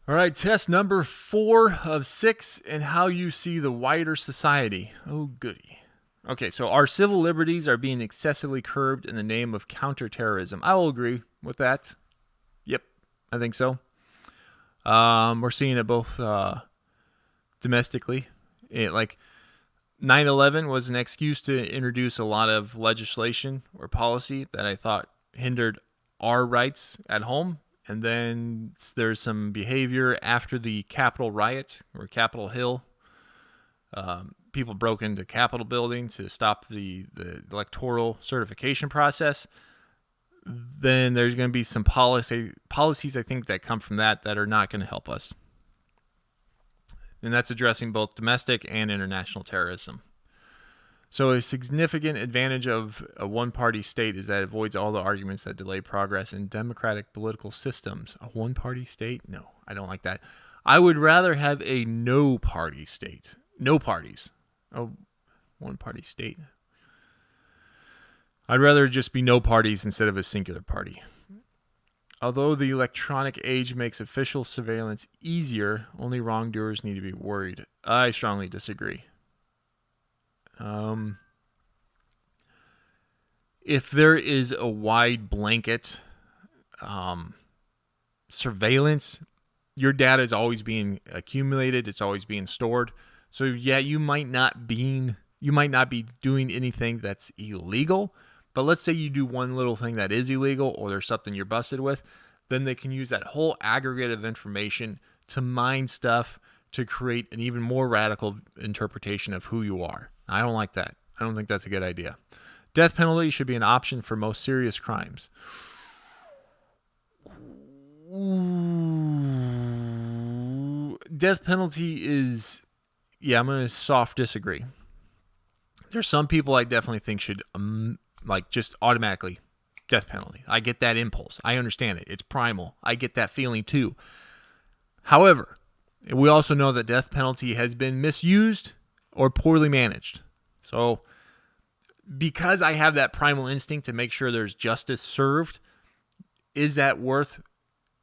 All right, test number 4 of 6 and how you see the wider society. Oh, goody. Okay, so our civil liberties are being excessively curbed in the name of counterterrorism. I will agree with that. Yep, I think so. We're seeing it both domestically. Like 9/11 was an excuse to introduce a lot of legislation or policy that I thought hindered our rights at home. And then there's some behavior after the Capitol riot or Capitol Hill. People broke into Capitol building to stop the electoral certification process. Then there's going to be some policies, I think, that come from that are not going to help us. And that's addressing both domestic and international terrorism. So a significant advantage of a one-party state is that it avoids all the arguments that delay progress in democratic political systems. A one-party state? No, I don't like that. I would rather have a no-party state. No parties. A one-party state. I'd rather just be no parties instead of a singular party. Although the electronic age makes official surveillance easier, only wrongdoers need to be worried. I strongly disagree. If there is a wide blanket surveillance, your data is always being accumulated. It's always being stored. So yeah, you might not be doing anything that's illegal, but let's say you do one little thing that is illegal, or there's something you're busted with, then they can use that whole aggregate of information to mine stuff to create an even more radical interpretation of who you are. I don't like that. I don't think that's a good idea. Death penalty should be an option for most serious crimes. Ooh. Death penalty is, I'm going to soft disagree. There's some people I definitely think should, just automatically death penalty. I get that impulse. I understand it. It's primal. I get that feeling too. However, we also know that death penalty has been misused or poorly managed. So because I have that primal instinct to make sure there's justice served, is that worth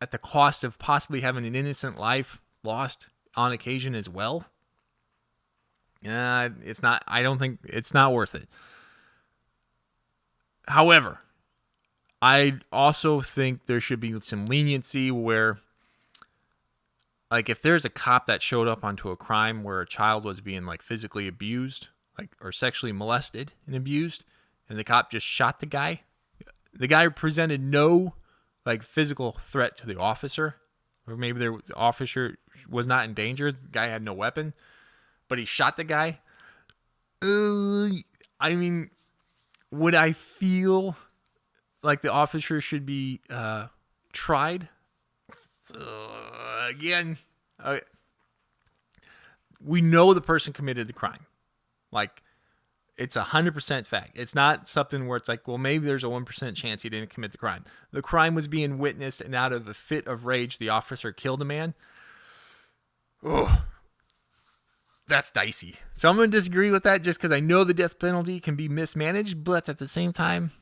at the cost of possibly having an innocent life lost on occasion as well? It's not. I don't think it's not worth it. However, I also think there should be some leniency where, like, if there's a cop that showed up onto a crime where a child was being physically abused, or sexually molested and abused, and the cop just shot the guy presented no physical threat to the officer, or maybe the officer was not in danger. The guy had no weapon, but he shot the guy. I mean, would I feel like the officer should be tried? Again, we know the person committed the crime. It's 100% fact. It's not something where it's well, maybe there's a 1% chance he didn't commit the crime. The crime was being witnessed, and out of a fit of rage, the officer killed a man. Oh, that's dicey. So I'm going to disagree with that just because I know the death penalty can be mismanaged, but at the same time,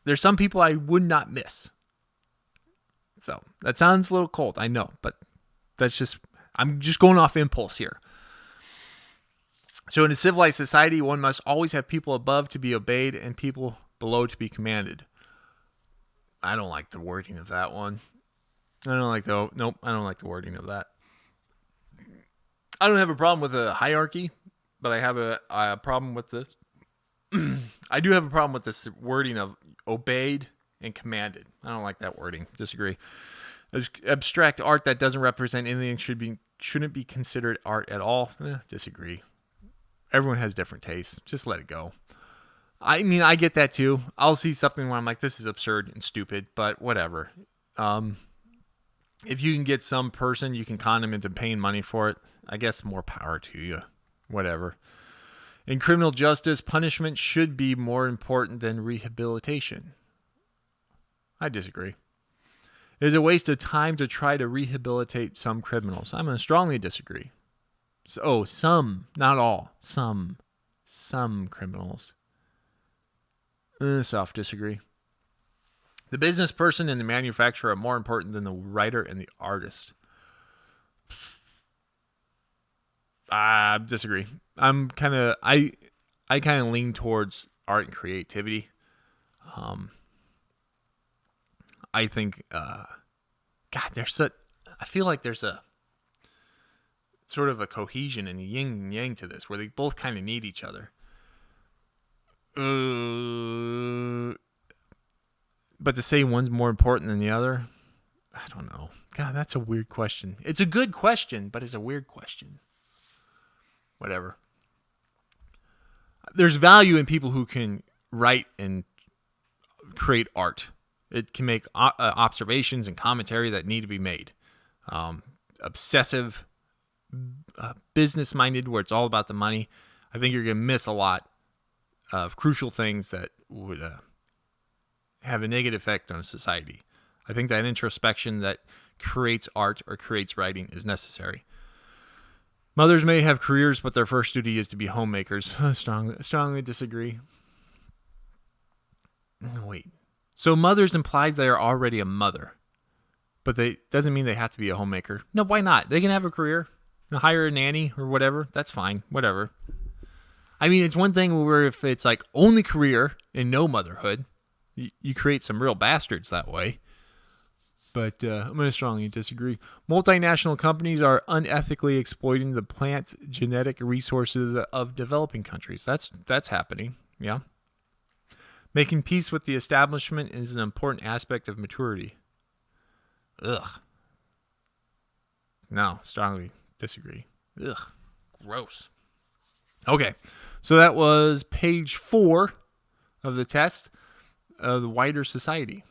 there's some people I would not miss. So that sounds a little cold, I know, but I'm just going off impulse here. So in a civilized society, one must always have people above to be obeyed and people below to be commanded. I don't like the wording of that one. I don't like the wording of that. I don't have a problem with a hierarchy, but I have a problem with this. I do have a problem with this wording of obeyed and commanded. I don't like that wording. Disagree. Abstract art that doesn't represent anything shouldn't be considered art at all. Disagree. Everyone has different tastes. Just let it go. I mean, I get that too. I'll see something where I'm like, this is absurd and stupid, but whatever. If you can get some person, you can con them into paying money for it, I guess more power to you. Whatever. In criminal justice, punishment should be more important than rehabilitation. I disagree. It is a waste of time to try to rehabilitate some criminals. I'm going to strongly disagree. So, some, not all, some criminals. Soft disagree. The business person and the manufacturer are more important than the writer and the artist. I disagree. I kind of lean towards art and creativity. I think, I feel like there's a sort of a cohesion and yin and yang to this, where they both kind of need each other. But to say one's more important than the other, I don't know. God, that's a weird question. It's a good question, but it's a weird question. Whatever. There's value in people who can write and create art. It can make observations and commentary that need to be made. Obsessive, business-minded, where it's all about the money. I think you're going to miss a lot of crucial things that would have a negative effect on society. I think that introspection that creates art or creates writing is necessary. Mothers may have careers, but their first duty is to be homemakers. Strongly disagree. Wait. So mothers implies they are already a mother, but they doesn't mean they have to be a homemaker. No, why not? They can have a career, hire a nanny or whatever. That's fine. Whatever. I mean, it's one thing where if it's like only career and no motherhood, you create some real bastards that way. But I'm going to strongly disagree. Multinational companies are unethically exploiting the plant's genetic resources of developing countries. That's happening. Yeah. Making peace with the establishment is an important aspect of maturity. Ugh. No, strongly disagree. Ugh. Gross. Okay. So that was page 4 of the test of the wider society.